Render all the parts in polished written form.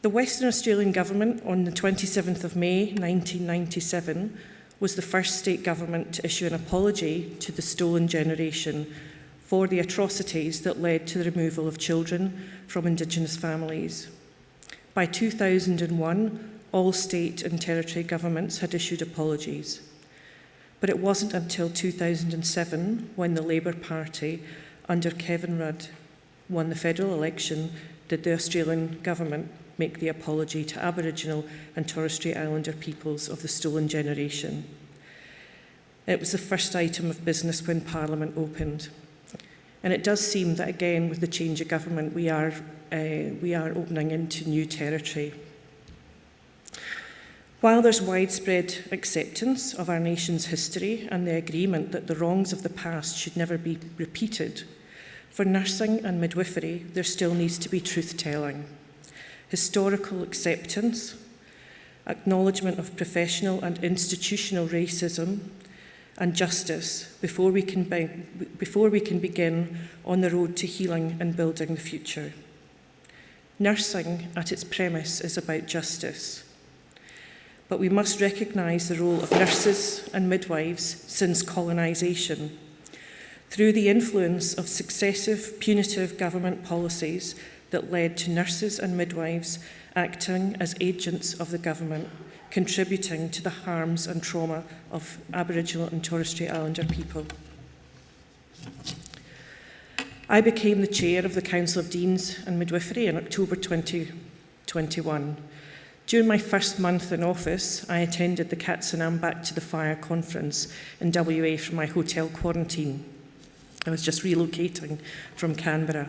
The Western Australian Government on the 27th of May 1997 was the first state government to issue an apology to the stolen generation for the atrocities that led to the removal of children from Indigenous families. By 2001, all state and territory governments had issued apologies. But it wasn't until 2007 when the Labour Party under Kevin Rudd won the federal election did the Australian government make the apology to Aboriginal and Torres Strait Islander peoples of the stolen generation. It was the first item of business when Parliament opened. And it does seem that again, with the change of government, we are opening into new territory. While there's widespread acceptance of our nation's history and the agreement that the wrongs of the past should never be repeated, for nursing and midwifery, there still needs to be truth-telling, historical acceptance, acknowledgement of professional and institutional racism, and justice before we can begin on the road to healing and building the future. Nursing, at its premise, is about justice. But we must recognise the role of nurses and midwives since colonisation. Through the influence of successive punitive government policies that led to nurses and midwives acting as agents of the government, contributing to the harms and trauma of Aboriginal and Torres Strait Islander people. I became the chair of the Council of Deans and Midwifery in October 2021. During my first month in office, I attended the CATSINaM Back to the Fire conference in WA from my hotel quarantine. I was just relocating from Canberra.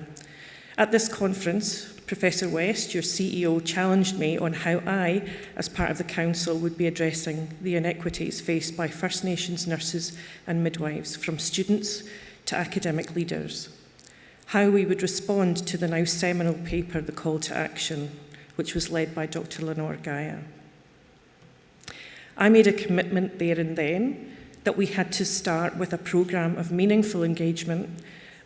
At this conference, Professor West, your CEO, challenged me on how I, as part of the Council, would be addressing the inequities faced by First Nations nurses and midwives, from students to academic leaders. How we would respond to the now seminal paper, The Call to Action, which was led by Dr. Lenore Gaia. I made a commitment there and then that we had to start with a programme of meaningful engagement,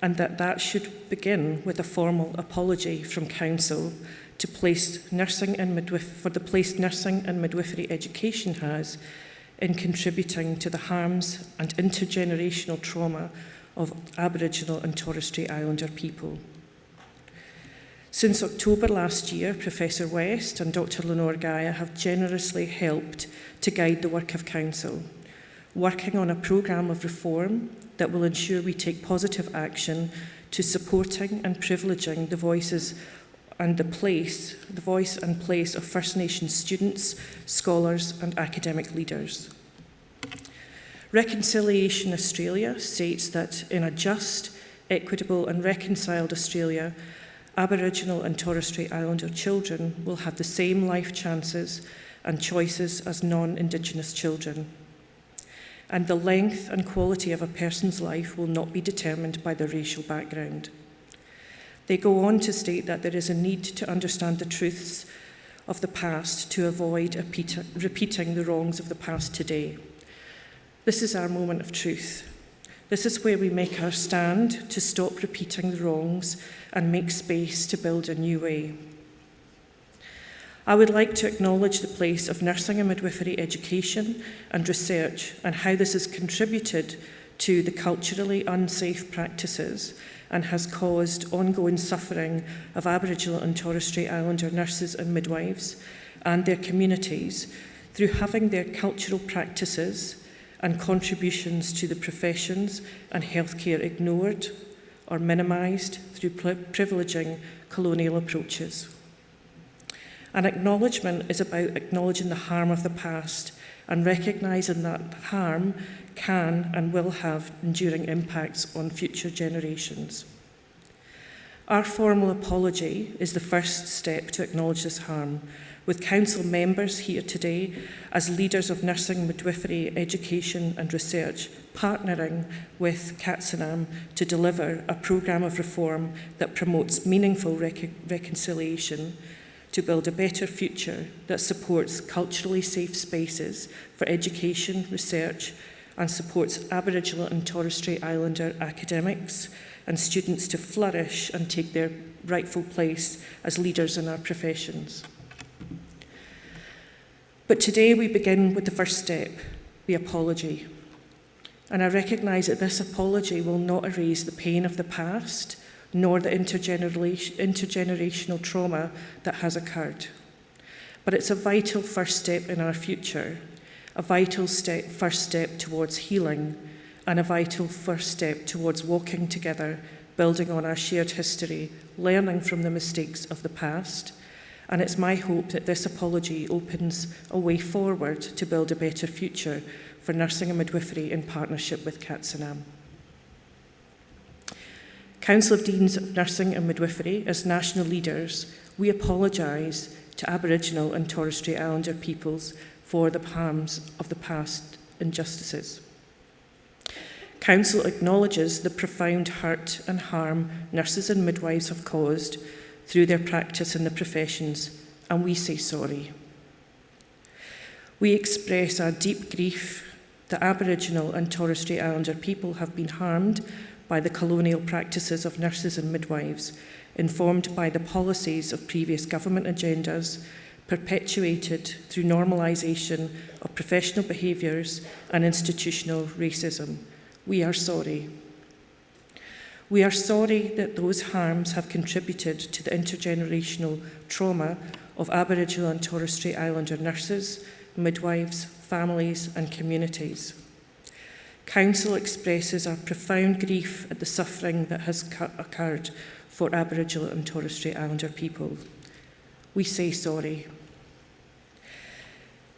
and that should begin with a formal apology from Council for the place nursing and midwifery education has in contributing to the harms and intergenerational trauma of Aboriginal and Torres Strait Islander people. Since October last year, Professor West and Dr. Lenore Gaia have generously helped to guide the work of Council, working on a programme of reform that will ensure we take positive action to supporting and privileging the voices and the voice and place of First Nations students, scholars and academic leaders. Reconciliation Australia states that in a just, equitable and reconciled Australia, Aboriginal and Torres Strait Islander children will have the same life chances and choices as non-Indigenous children. And the length and quality of a person's life will not be determined by their racial background. They go on to state that there is a need to understand the truths of the past to avoid repeating the wrongs of the past today. This is our moment of truth. This is where we make our stand to stop repeating the wrongs and make space to build a new way. I would like to acknowledge the place of nursing and midwifery education and research and how this has contributed to the culturally unsafe practices and has caused ongoing suffering of Aboriginal and Torres Strait Islander nurses and midwives and their communities through having their cultural practices and contributions to the professions and healthcare ignored or minimised through privileging colonial approaches. An acknowledgement is about acknowledging the harm of the past and recognising that harm can and will have enduring impacts on future generations. Our formal apology is the first step to acknowledge this harm, with Council members here today as leaders of nursing, midwifery, education and research, partnering with CATSINaM to deliver a programme of reform that promotes meaningful reconciliation to build a better future that supports culturally safe spaces for education, research and supports Aboriginal and Torres Strait Islander academics and students to flourish and take their rightful place as leaders in our professions. But today we begin with the first step, the apology. And I recognise that this apology will not erase the pain of the past, nor the intergenerational trauma that has occurred. But it's a vital first step in our future, a vital first step towards healing, and a vital first step towards walking together, building on our shared history, learning from the mistakes of the past. And it's my hope that this apology opens a way forward to build a better future for nursing and midwifery in partnership with CATSINaM. Council of Deans of Nursing and Midwifery, as national leaders, we apologise to Aboriginal and Torres Strait Islander peoples for the harms of the past injustices. Council acknowledges the profound hurt and harm nurses and midwives have caused through their practice in the professions, and we say sorry. We express our deep grief that Aboriginal and Torres Strait Islander people have been harmed by the colonial practices of nurses and midwives, informed by the policies of previous government agendas, perpetuated through normalisation of professional behaviours and institutional racism. We are sorry. We are sorry that those harms have contributed to the intergenerational trauma of Aboriginal and Torres Strait Islander nurses, midwives, families and communities. Council expresses our profound grief at the suffering that has occurred for Aboriginal and Torres Strait Islander people. We say sorry.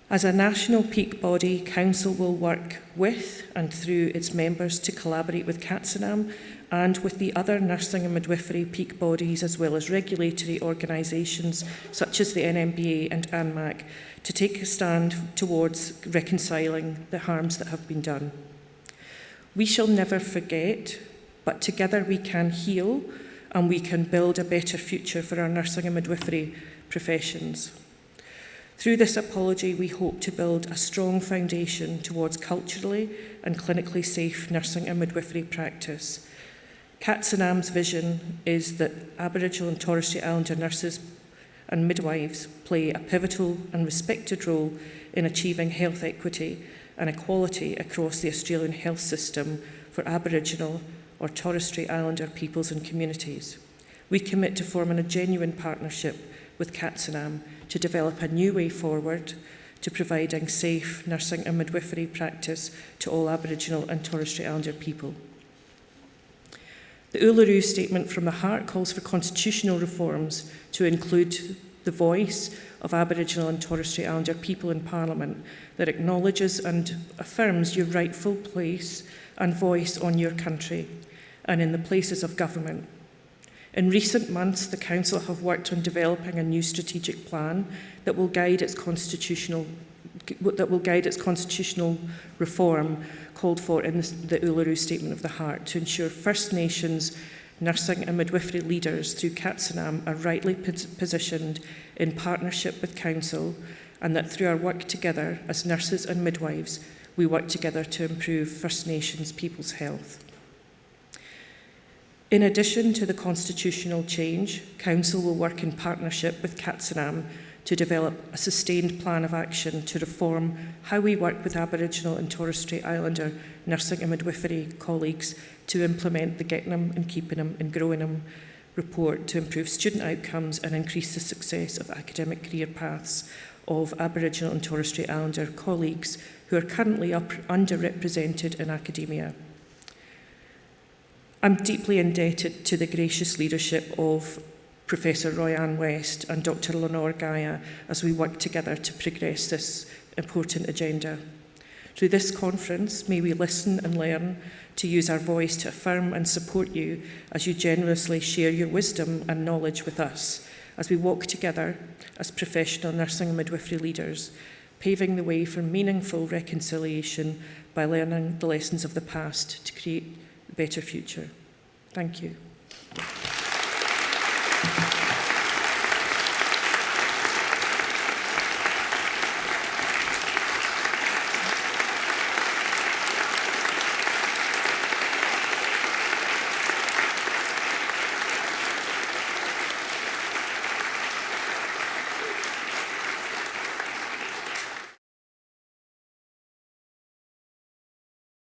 As a national peak body, Council will work with and through its members to collaborate with CATSINaM and with the other nursing and midwifery peak bodies, as well as regulatory organisations such as the NMBA and ANMAC, to take a stand towards reconciling the harms that have been done. We shall never forget, but together we can heal and we can build a better future for our nursing and midwifery professions. Through this apology, we hope to build a strong foundation towards culturally and clinically safe nursing and midwifery practice. CATSINaM's vision is that Aboriginal and Torres Strait Islander nurses and midwives play a pivotal and respected role in achieving health equity and equality across the Australian health system for Aboriginal or Torres Strait Islander peoples and communities. We commit to forming a genuine partnership with CATSINaM to develop a new way forward to providing safe nursing and midwifery practice to all Aboriginal and Torres Strait Islander people. The Uluru Statement from the Heart calls for constitutional reforms to include the voice of Aboriginal and Torres Strait Islander people in Parliament that acknowledges and affirms your rightful place and voice on your country and in the places of government. In recent months, the Council have worked on developing a new strategic plan that will guide its constitutional reform called for in the Uluru Statement of the Heart to ensure First Nations nursing and midwifery leaders through CATSINaM are rightly positioned in partnership with Council, and that through our work together as nurses and midwives, we work together to improve First Nations people's health. In addition to the constitutional change, Council will work in partnership with CATSINaM to develop a sustained plan of action to reform how we work with Aboriginal and Torres Strait Islander nursing and midwifery colleagues to implement the Getting 'em and Keeping 'em and Growing 'em report to improve student outcomes and increase the success of academic career paths of Aboriginal and Torres Strait Islander colleagues who are currently underrepresented in academia. I'm deeply indebted to the gracious leadership of Professor Roy-Ann West and Dr. Lenore Gaia as we work together to progress this important agenda. Through this conference, may we listen and learn to use our voice to affirm and support you as you generously share your wisdom and knowledge with us as we walk together as professional nursing and midwifery leaders, paving the way for meaningful reconciliation by learning the lessons of the past to create a better future. Thank you.